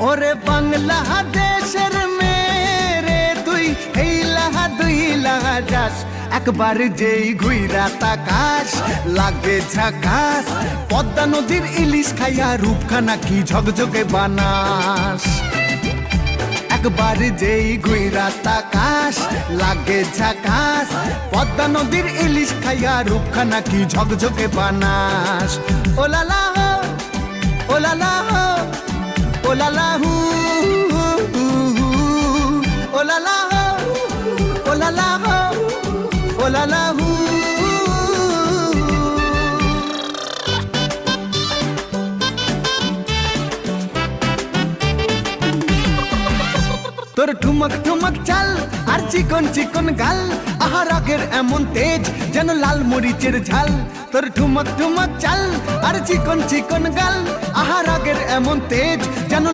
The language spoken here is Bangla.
ওরে বাংলাদেশের মেরে তুই এই লাহা দুই লাহা যাস একবার যেই ঘুইরা তাকাস লাগে ঝাকাস পদ্মা নদীর ইলিশ খাইয়া রূপখানা কি ঝকঝকে বানাস একবার যেই ঘুইরা তাকাস লাগে ঝাকাস পদ্মা নদীর ইলিশ খাইয়া রূপখানা কি ঝকঝকে বানাস ওলালা হো ওলালা হো ওলালা হু ওলালা হো ওলালা হো ওলালা হু তোর ঠুমক ঠুমক চাল আর চিকন চিকন গাল আহা রাগের এমন তেজ যেন লাল মরিচের ঝাল তোর ঠুমক ঠুমক চাল আর চিকন চিকন গাল আহা রাগের এমন তেজ যেন